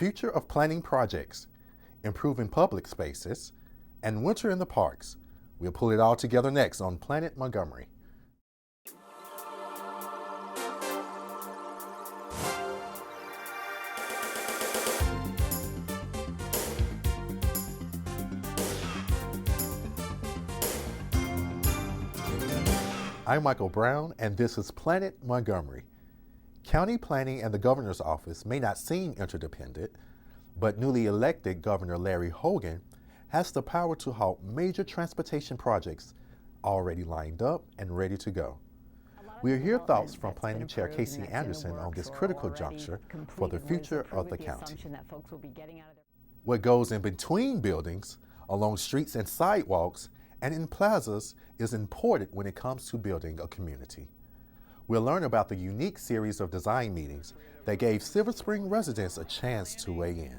future of planning projects, improving public spaces, and winter in the parks. We'll pull it all together next on Planet Montgomery. I'm Michael Brown, and this is Planet Montgomery. County planning and the governor's office may not seem interdependent, but newly elected Governor Larry Hogan has the power to halt major transportation projects already lined up and ready to go. We'll hear thoughts from Planning Chair Casey Anderson on this critical juncture for the future of the county. What goes in between buildings, along streets and sidewalks, and in plazas is important when it comes to building a community. We'll learn about the unique series of design meetings that gave Silver Spring residents a chance to weigh in.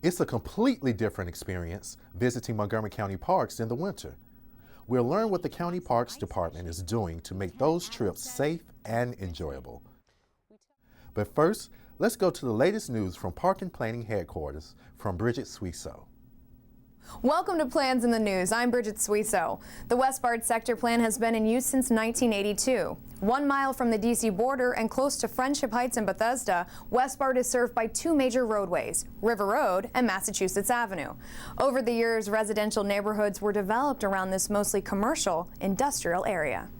It's a completely different experience visiting Montgomery County parks in the winter. We'll learn what the County Parks Department is doing to make those trips safe and enjoyable. But first, let's go to the latest news from Park and Planning Headquarters from Bridget Suiso. Welcome to Plans in the News. I'm Bridget Suiso. The West Bard Sector Plan has been in use since 1982. 1 mile from the D.C. border and close to Friendship Heights and Bethesda, West Bard is served by 2 major roadways, River Road and Massachusetts Avenue. Over the years, residential neighborhoods were developed around this mostly commercial, industrial area.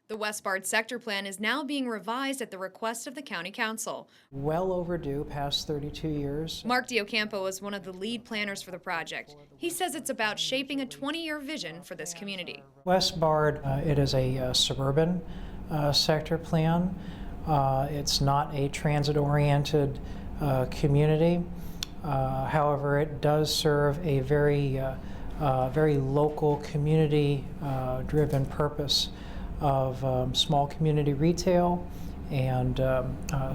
The West Bard Sector Plan is now being revised at the request of the County Council. Well overdue, past 32 years. Mark Diocampo is one of the lead planners for the project. He says it's about shaping a 20-year vision for this community. West Bard, it is a suburban sector plan. It's not a transit-oriented community. However, it does serve a very local, community-driven purpose of small community retail and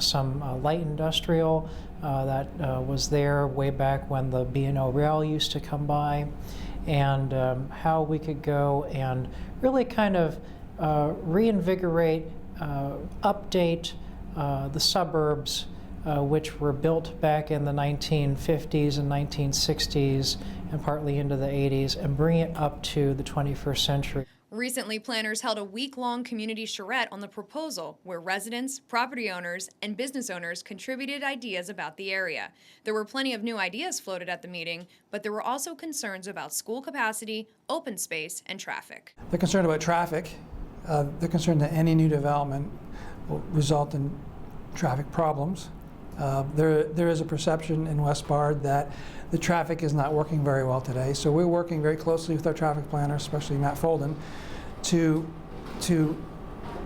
some light industrial that was there way back when the B&O rail used to come by, and how we could go and really kind of reinvigorate, update the suburbs which were built back in the 1950s and 1960s and partly into the 80s, and bring it up to the 21st century. Recently, planners held a week-long community charrette on the proposal where residents, property owners, and business owners contributed ideas about the area. There were plenty of new ideas floated at the meeting, but there were also concerns about school capacity, open space, and traffic. They're concerned about traffic. They're concerned that any new development will result in traffic problems. There is a perception in West Bard that the traffic is not working very well today, so we're working very closely with our traffic planner, especially Matt Folden, to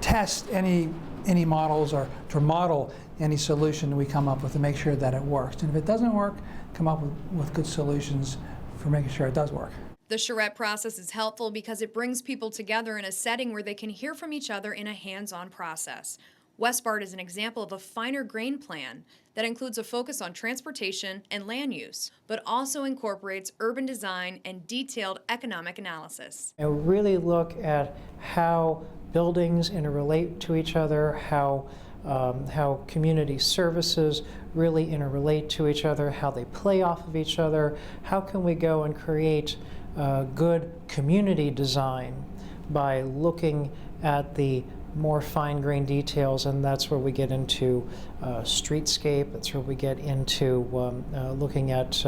test any models or to model any solution we come up with to make sure that it works. And if it doesn't work, come up with good solutions for making sure it does work. The charrette process is helpful because it brings people together in a setting where they can hear from each other in a hands-on process. West Bard is an example of a finer grain plan that includes a focus on transportation and land use, but also incorporates urban design and detailed economic analysis. And really look at how buildings interrelate to each other, how community services really interrelate to each other, how they play off of each other, how can we go and create good community design by looking at the more fine-grained details, and that's where we get into streetscape. That's where we get into looking at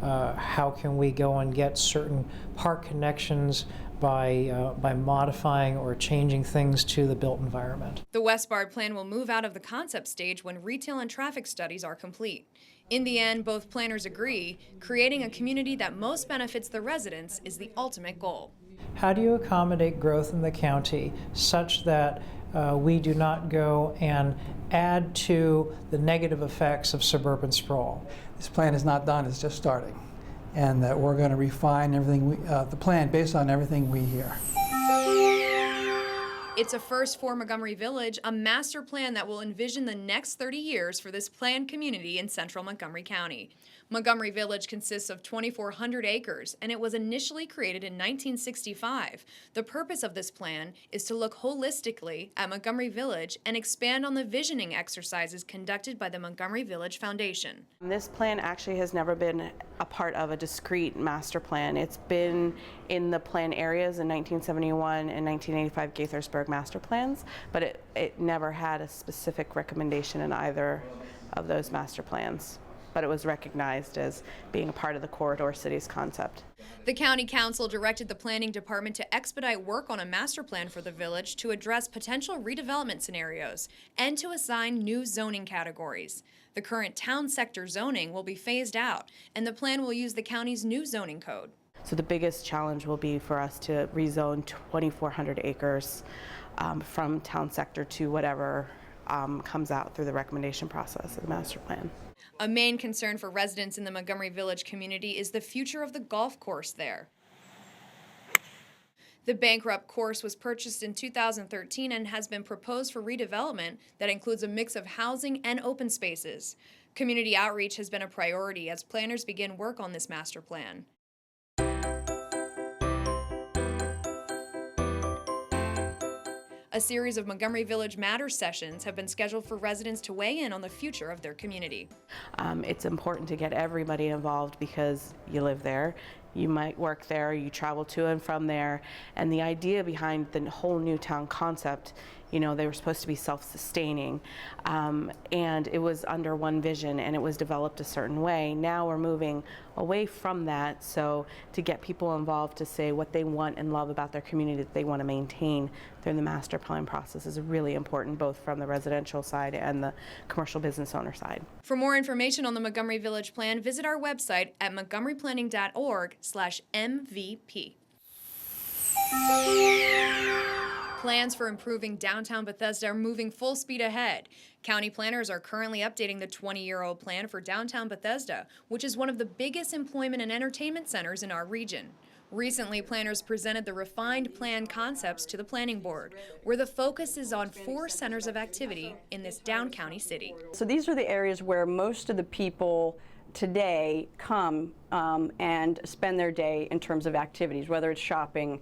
how can we go and get certain park connections by modifying or changing things to the built environment. The West Bard plan will move out of the concept stage when retail and traffic studies are complete. In the end, both planners agree, creating a community that most benefits the residents is the ultimate goal. How do you accommodate growth in the county such that we do not go and add to the negative effects of suburban sprawl? This plan is not done, it's just starting. And that we're going to refine everything, the plan based on everything we hear. It's a first for Montgomery Village, a master plan that will envision the next 30 years for this planned community in central Montgomery County. Montgomery Village consists of 2,400 acres, and it was initially created in 1965. The purpose of this plan is to look holistically at Montgomery Village and expand on the visioning exercises conducted by the Montgomery Village Foundation. This plan actually has never been a part of a discrete master plan. It's been in the plan areas in 1971 and 1985 Gaithersburg master plans, but it never had a specific recommendation in either of those master plans. But it was recognized as being a part of the corridor cities concept. The County Council directed the Planning Department to expedite work on a master plan for the village to address potential redevelopment scenarios and to assign new zoning categories. The current town sector zoning will be phased out, and the plan will use the county's new zoning code. So the biggest challenge will be for us to rezone 2,400 acres from town sector to whatever comes out through the recommendation process of the master plan. A main concern for residents in the Montgomery Village community is the future of the golf course there. The bankrupt course was purchased in 2013 and has been proposed for redevelopment that includes a mix of housing and open spaces. Community outreach has been a priority as planners begin work on this master plan. A series of Montgomery Village Matters sessions have been scheduled for residents to weigh in on the future of their community. It's important to get everybody involved because you live there, you might work there, you travel to and from there, and the idea behind the whole new town concept, you know, they were supposed to be self-sustaining, and it was under one vision and it was developed a certain way. Now we're moving away from that, so to get people involved to say what they want and love about their community that they want to maintain during the master plan process is really important, both from the residential side and the commercial business owner side. For more information on the Montgomery Village Plan, visit our website at montgomeryplanning.org/MVP. Plans for improving downtown Bethesda are moving full speed ahead. County planners are currently updating the 20-year-old plan for downtown Bethesda, which is one of the biggest employment and entertainment centers in our region. Recently, planners presented the refined plan concepts to the Planning Board, where the focus is on 4 centers of activity in this down county city. So these are the areas where most of the people today come and spend their day in terms of activities, whether it's shopping,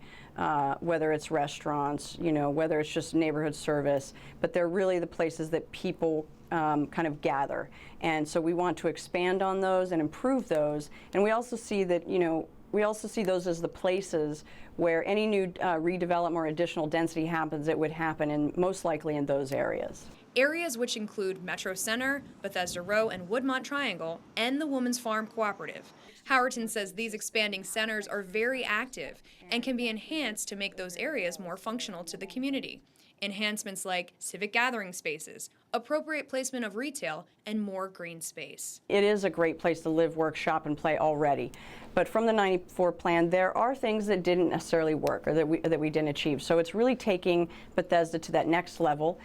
whether it's restaurants, you know, whether it's just neighborhood service, but they're really the places that people kind of gather. And so we want to expand on those and improve those. And we also see that, you know, we also see those as the places where any new redevelopment or additional density happens, it would happen in most likely in those areas. Areas which include Metro Center, Bethesda Row and Woodmont Triangle, and the Woman's Farm Cooperative. Howerton says these expanding centers are very active and can be enhanced to make those areas more functional to the community. Enhancements like civic gathering spaces, appropriate placement of retail, and more green space. It is a great place to live, work, shop, and play already. But from the 94 plan, there are things that didn't necessarily work or that we didn't achieve. So it's really taking Bethesda to that next level,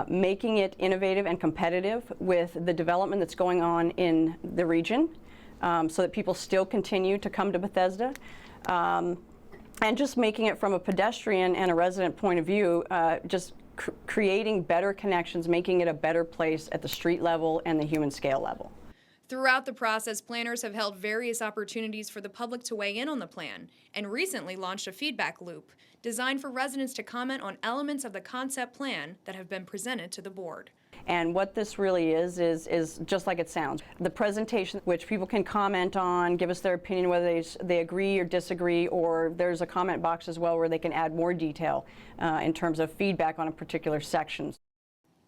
making it innovative and competitive with the development that's going on in the region, so that people still continue to come to Bethesda. And just making it from a pedestrian and a resident point of view, just creating better connections, making it a better place at the street level and the human scale level. Throughout the process, planners have held various opportunities for the public to weigh in on the plan and recently launched a feedback loop designed for residents to comment on elements of the concept plan that have been presented to the board. And what this really is just like it sounds. The presentation, which people can comment on, give us their opinion, whether they agree or disagree, or there's a comment box as well where they can add more detail in terms of feedback on a particular section.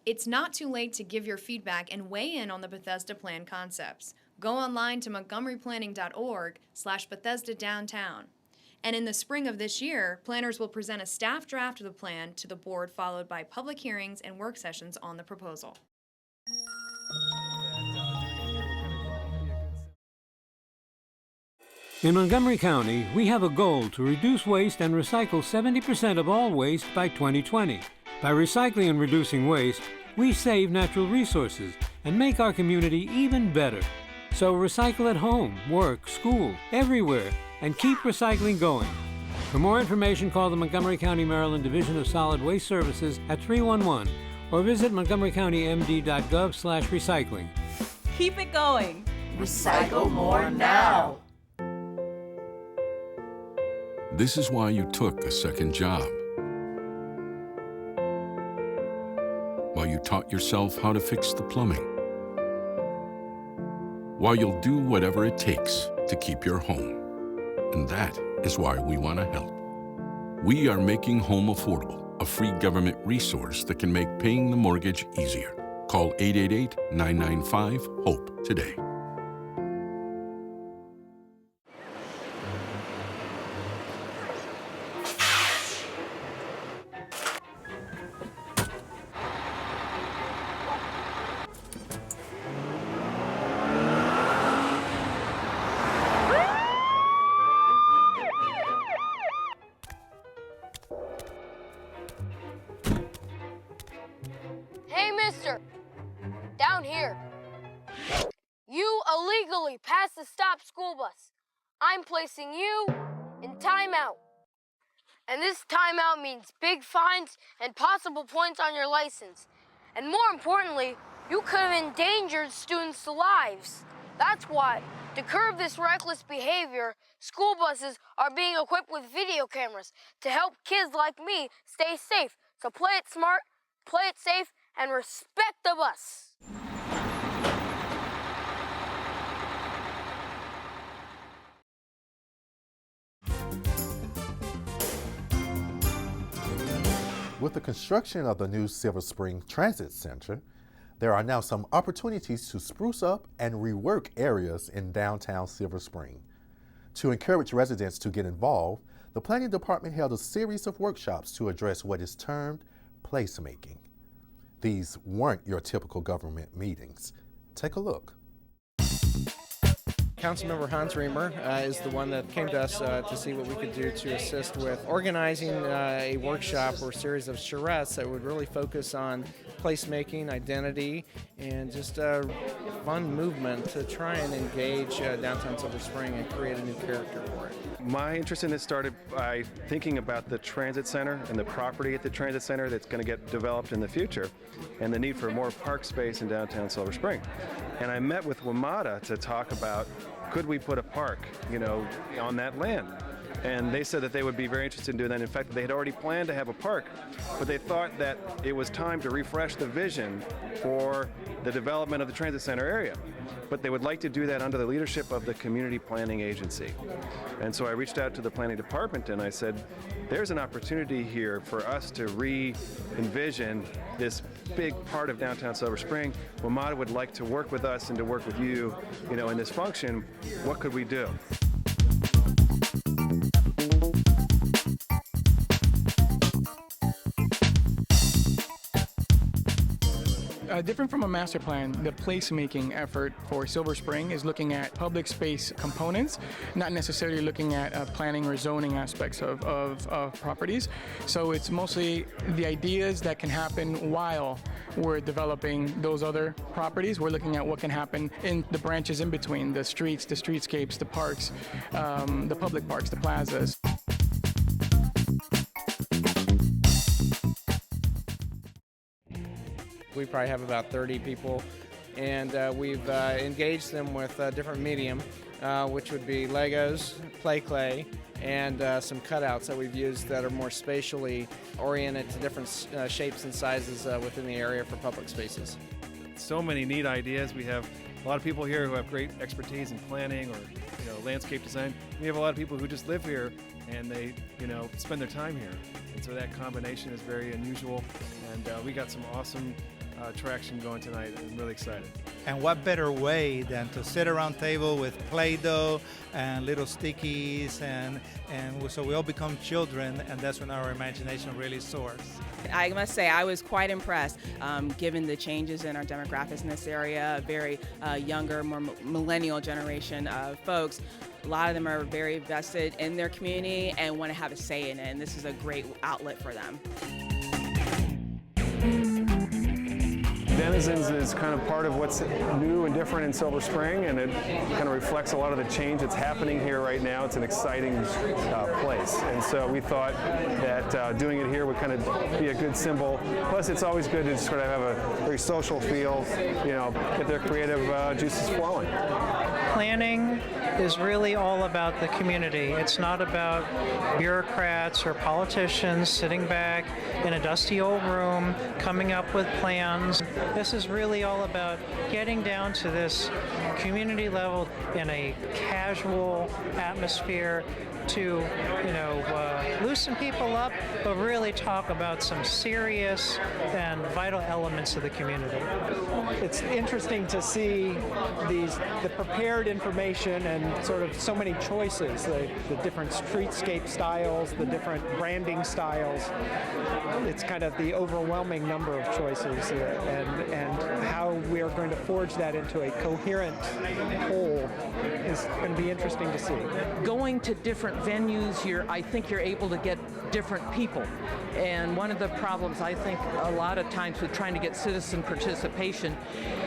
It's not too late to give your feedback and weigh in on the Bethesda Plan concepts. Go online to montgomeryplanning.org/Bethesda Downtown. And in the spring of this year, planners will present a staff draft of the plan to the board, followed by public hearings and work sessions on the proposal. In Montgomery County, we have a goal to reduce waste and recycle 70% of all waste by 2020. By recycling and reducing waste, we save natural resources and make our community even better. So recycle at home, work, school, everywhere, and keep recycling going. For more information, call the Montgomery County, Maryland Division of Solid Waste Services at 311 or visit montgomerycountymd.gov/recycling. Keep it going. Recycle more now. This is why you took a second job. While you taught yourself how to fix the plumbing. While you'll do whatever it takes to keep your home. And that is why we want to help. We are making home affordable, a free government resource that can make paying the mortgage easier. Call 888-995-HOPE today. Hey, mister! Down here. You illegally passed the stop school bus. I'm placing you in timeout. And this timeout means big fines and possible points on your license. And more importantly, you could have endangered students' lives. That's why, to curb this reckless behavior, school buses are being equipped with video cameras to help kids like me stay safe. So play it smart, play it safe, and respect the bus. With the construction of the new Silver Spring Transit Center, there are now some opportunities to spruce up and rework areas in downtown Silver Spring. To encourage residents to get involved, the Planning Department held a series of workshops to address what is termed placemaking. These weren't your typical government meetings. Take a look. Councilmember Hans Reamer is the one that came to us to see what we could do to assist with organizing a workshop or series of charrettes that would really focus on placemaking, identity, and just a fun movement to try and engage downtown Silver Spring and create a new character for it. My interest in this started by thinking about the transit center and the property at the transit center that's going to get developed in the future and the need for more park space in downtown Silver Spring. And I met with WMATA to talk about, could we put a park, on that land? And they said that they would be very interested in doing that. In fact, they had already planned to have a park, but they thought that it was time to refresh the vision for the development of the transit center area. But they would like to do that under the leadership of the Community Planning Agency. And so I reached out to the Planning Department and I said, there's an opportunity here for us to re-envision this big part of downtown Silver Spring. WMATA would like to work with us and to work with you, in this function. What could we do? Different from a master plan, the placemaking effort for Silver Spring is looking at public space components, not necessarily looking at planning or zoning aspects of properties. So it's mostly the ideas that can happen while we're developing those other properties. We're looking at what can happen in the branches in between, the streets, the streetscapes, the parks, the public parks, the plazas. We probably have about 30 people, and we've engaged them with a different medium, which would be Legos, play clay, and some cutouts that we've used that are more spatially oriented to different shapes and sizes within the area for public spaces. So many neat ideas. We have a lot of people here who have great expertise in planning or landscape design. We have a lot of people who just live here and they spend their time here. And so that combination is very unusual, and we got some awesome traction going tonight. I'm really excited. And what better way than to sit around table with Play-Doh and little stickies, and so we all become children, and that's when our imagination really soars. I must say I was quite impressed given the changes in our demographics in this area, a very younger, more millennial generation of folks. A lot of them are very vested in their community and want to have a say in it, and this is a great outlet for them. Denizens is kind of part of what's new and different in Silver Spring, and it kind of reflects a lot of the change that's happening here right now. It's an exciting place, and so we thought that doing it here would kind of be a good symbol. Plus, it's always good to sort of have a very social feel, you know, get their creative juices flowing. Planning is really all about the community. It's not about bureaucrats or politicians sitting back in a dusty old room coming up with plans. This is really all about getting down to this community level in a casual atmosphere to, loosen people up, but really talk about some serious and vital elements of the community. It's interesting to see the prepared information and sort of so many choices, the different streetscape styles, the different branding styles. It's kind of the overwhelming number of choices, and how we are going to forge that into a coherent whole is going to be interesting to see. Going to different venues, I think you're able to get different people. And one of the problems I think a lot of times with trying to get citizen participation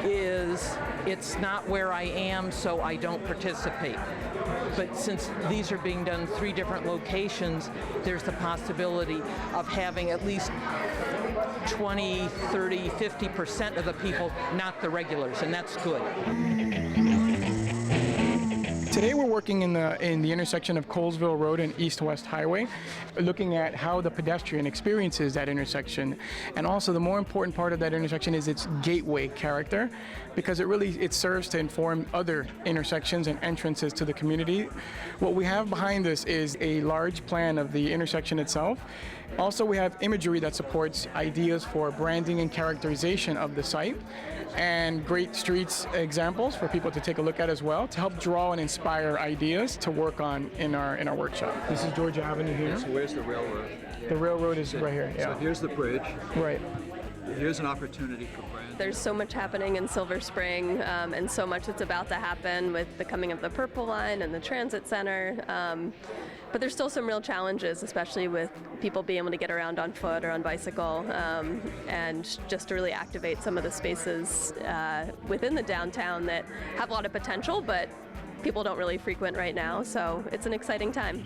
is it's not where I am, so I don't participate. But since these are being done in 3 different locations, there's the possibility of having at least 20, 30, 50% of the people, not the regulars, and that's good. Today we're working in the intersection of Colesville Road and East-West Highway, looking at how the pedestrian experiences that intersection. And also the more important part of that intersection is its gateway character, because it serves to inform other intersections and entrances to the community. What we have behind this is a large plan of the intersection itself. Also, we have imagery that supports ideas for branding and characterization of the site, and great streets examples for people to take a look at as well, to help draw and inspire ideas to work on in our workshop. This is Georgia Avenue here. So where's the railroad? The railroad is right here, yeah. So here's the bridge. Right. Here's an opportunity for brand. There's so much happening in Silver Spring, and so much that's about to happen with the coming of the Purple Line and the Transit Center. But there's still some real challenges, especially with people being able to get around on foot or on bicycle, and just to really activate some of the spaces within the downtown that have a lot of potential, but people don't really frequent right now. So it's an exciting time.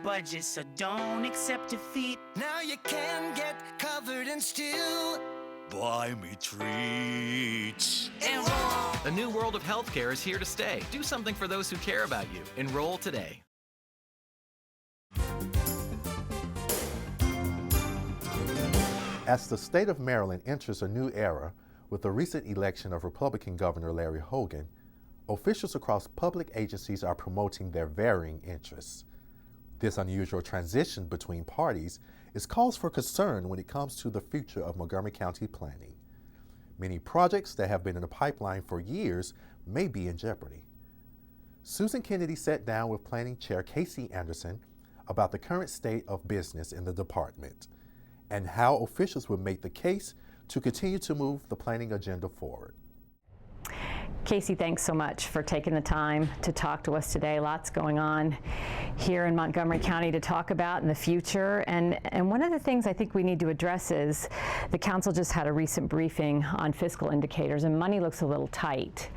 Budget, so don't accept defeat. Now you can get covered and still buy me treats. Enroll. The new world of healthcare is here to stay. Do something for those who care about you. Enroll today. As the state of Maryland enters a new era with the recent election of Republican Governor Larry Hogan, officials across public agencies are promoting their varying interests. This unusual transition between parties is cause for concern when it comes to the future of Montgomery County planning. Many projects that have been in the pipeline for years may be in jeopardy. Susan Kennedy sat down with Planning Chair Casey Anderson about the current state of business in the department and how officials would make the case to continue to move the planning agenda forward. Casey, thanks so much for taking the time to talk to us today. Lots going on here in Montgomery County to talk about in the future. And one of the things I think we need to address is the council just had a recent briefing on fiscal indicators, and money looks a little tight.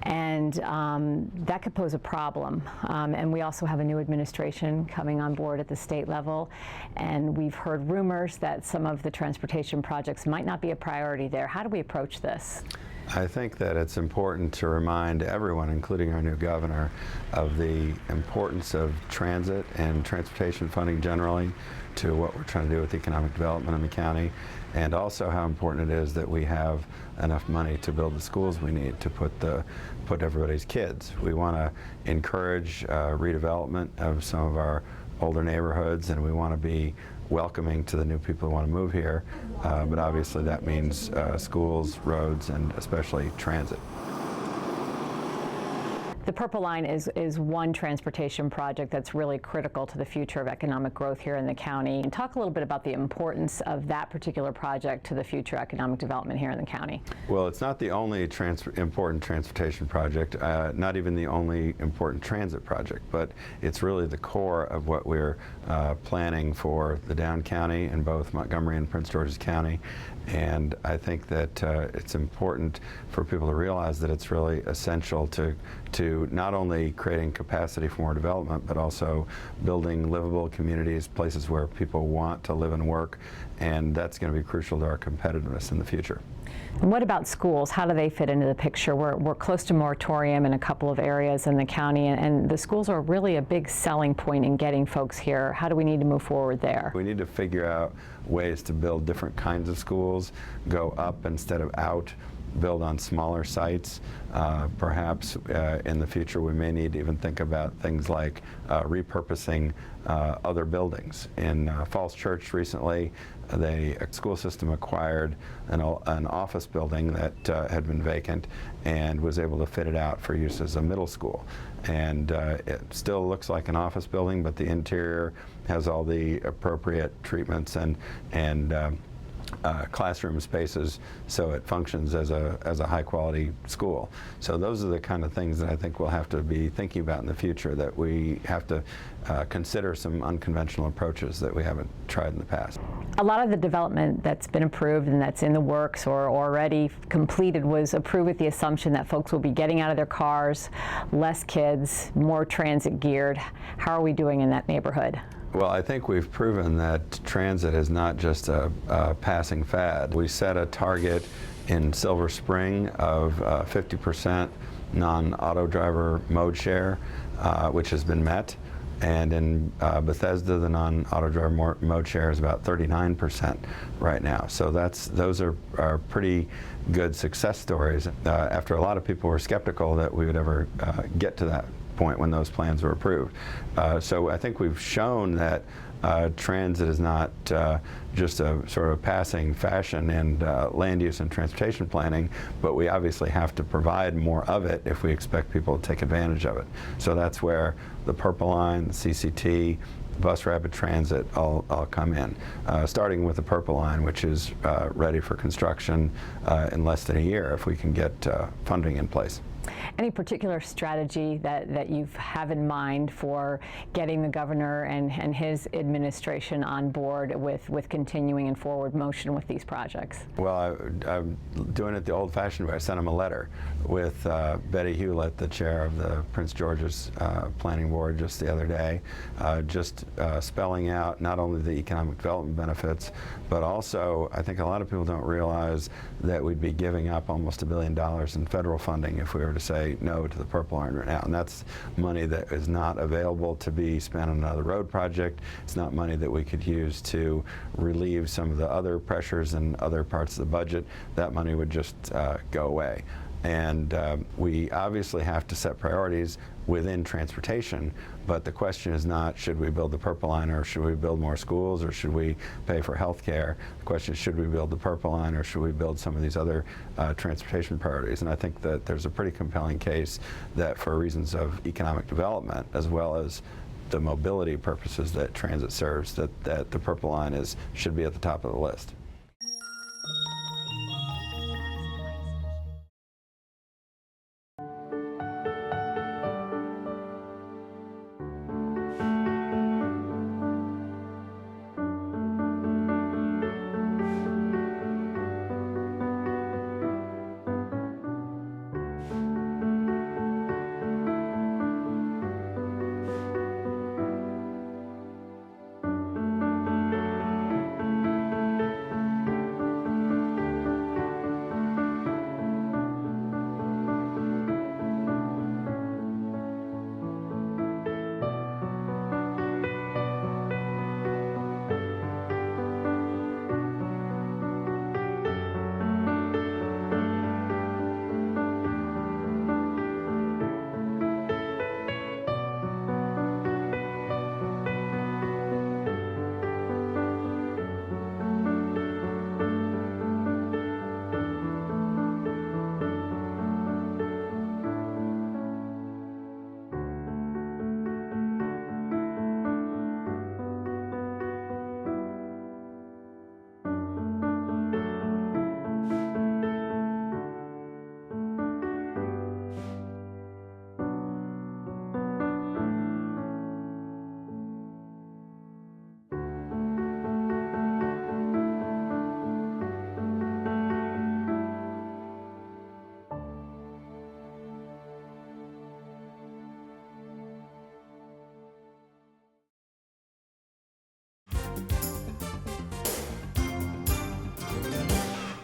And that could pose a problem. And we also have a new administration coming on board at the state level. And we've heard rumors that some of the transportation projects might not be a priority there. How do we approach this? I think that it's important to remind everyone, including our new governor, of the importance of transit and transportation funding generally to what we're trying to do with economic development in the county, and also how important it is that we have enough money to build the schools we need to put everybody's kids. We want to encourage redevelopment of some of our older neighborhoods, and we want to be welcoming to the new people who want to move here, but obviously that means schools, roads, and especially transit. The Purple Line is one transportation project that's really critical to the future of economic growth here in the county. And talk a little bit about the importance of that particular project to the future economic development here in the county. Well, it's not the only important transportation project, not even the only important transit project, but it's really the core of what we're planning for the down county in both Montgomery and Prince George's County. And I think that it's important for people to realize that it's really essential to not only creating capacity for more development, but also building livable communities, places where people want to live and work, and that's going to be crucial to our competitiveness in the future. And what about schools? How do they fit into the picture? We're close to moratorium in a couple of areas in the county, and the schools are really a big selling point in getting folks here. How do we need to move forward there? We need to figure out ways to build different kinds of schools, go up instead of out, build on smaller sites. Perhaps in the future we may need to even think about things like repurposing other buildings. In Falls Church recently, the school system acquired an office building that had been vacant and was able to fit it out for use as a middle school. And it still looks like an office building, but the interior has all the appropriate treatments and classroom spaces, so it functions as a high-quality school. So those are the kind of things that I think we'll have to be thinking about in the future, that we have to consider some unconventional approaches that we haven't tried in the past. A lot of the development that's been approved and that's in the works or already completed was approved with the assumption that folks will be getting out of their cars, less kids, more transit geared. How are we doing in that neighborhood? Well, I think we've proven that transit is not just a passing fad. We set a target in Silver Spring of 50% non-auto driver mode share, which has been met. And in Bethesda, the non-auto driver mode share is about 39% right now. So those are pretty good success stories after a lot of people were skeptical that we would ever get to that point when those plans were approved. So I think we've shown that transit is not just a sort of passing fashion in land use and transportation planning, but we obviously have to provide more of it if we expect people to take advantage of it. So that's where the Purple Line, the CCT, bus rapid transit all come in, starting with the Purple Line, which is ready for construction in less than a year if we can get funding in place. Any particular strategy that you have in mind for getting the governor and his administration on board with continuing in forward motion with these projects? Well, I'm doing it the old-fashioned way. I sent him a letter with Betty Hewlett, the chair of the Prince George's Planning Board, just the other day, just spelling out not only the economic development benefits, but also I think a lot of people don't realize that we'd be giving up almost $1 billion in federal funding if we were to say no to the Purple Line right now. And that's money that is not available to be spent on another road project. It's not money that we could use to relieve some of the other pressures in other parts of the budget. That money would just go away. And we obviously have to set priorities within transportation, but the question is not should we build the Purple Line or should we build more schools or should we pay for health care. The question is should we build the Purple Line or should we build some of these other transportation priorities. And I think that there's a pretty compelling case that for reasons of economic development as well as the mobility purposes that transit serves, that the Purple Line should be at the top of the list.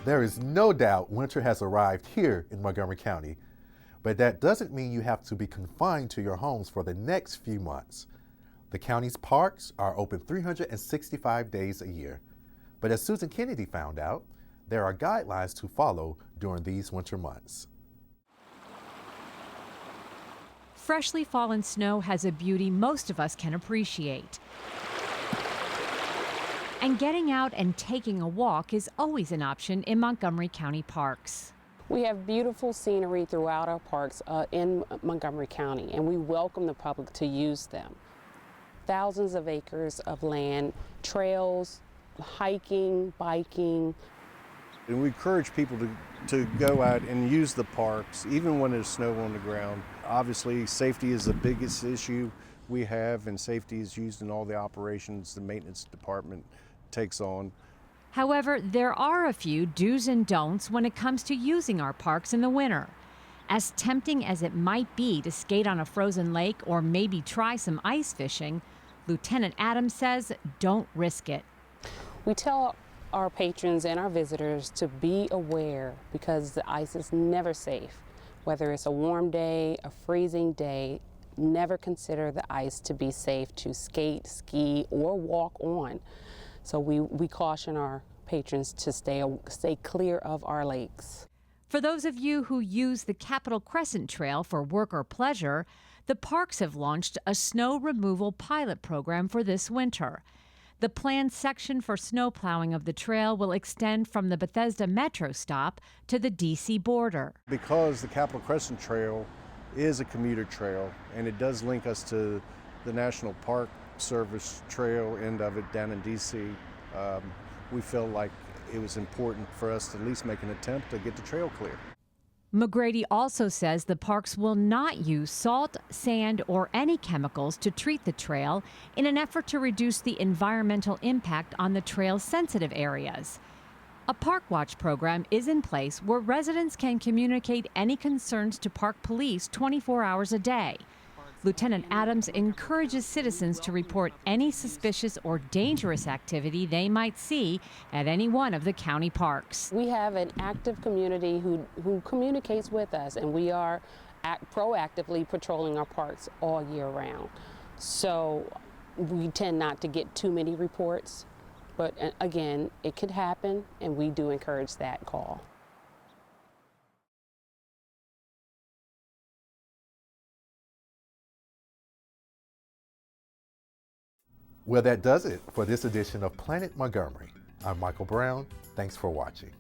There is no doubt winter has arrived here in Montgomery County, but that doesn't mean you have to be confined to your homes for the next few months. The county's parks are open 365 days a year, but as Susan Kennedy found out, there are guidelines to follow during these winter months. Freshly fallen snow has a beauty most of us can appreciate. And getting out and taking a walk is always an option in Montgomery County parks. We have beautiful scenery throughout our parks in Montgomery County, and we welcome the public to use them. Thousands of acres of land, trails, hiking, biking. And we encourage people to go out and use the parks, even when there's snow on the ground. Obviously, safety is the biggest issue we have, and safety is used in all the operations the maintenance department takes on. However, there are a few do's and don'ts when it comes to using our parks in the winter. As tempting as it might be to skate on a frozen lake or maybe try some ice fishing, Lieutenant Adams says don't risk it. We tell our patrons and our visitors to be aware because the ice is never safe. Whether it's a warm day, a freezing day, never consider the ice to be safe to skate, ski, or walk on. So we caution our patrons to stay clear of our lakes. For those of you who use the Capitol Crescent Trail for work or pleasure, the parks have launched a snow removal pilot program for this winter. The planned section for snow plowing of the trail will extend from the Bethesda Metro stop to the D.C. border. Because the Capitol Crescent Trail is a commuter trail, and it does link us to the National Park Service trail end of it down in D.C., we feel like it was important for us to at least make an attempt to get the trail clear. McGrady also says the parks will not use salt, sand, or any chemicals to treat the trail in an effort to reduce the environmental impact on the trail's sensitive areas. A Park Watch program is in place where residents can communicate any concerns to park police 24 hours a day. Lieutenant Adams encourages citizens to report any suspicious or dangerous activity they might see at any one of the county parks. We have an active community who communicates with us, and we are proactively patrolling our parks all year round. So we tend not to get too many reports, but again, it could happen, and we do encourage that call. Well, that does it for this edition of Planet Montgomery. I'm Michael Brown. Thanks for watching.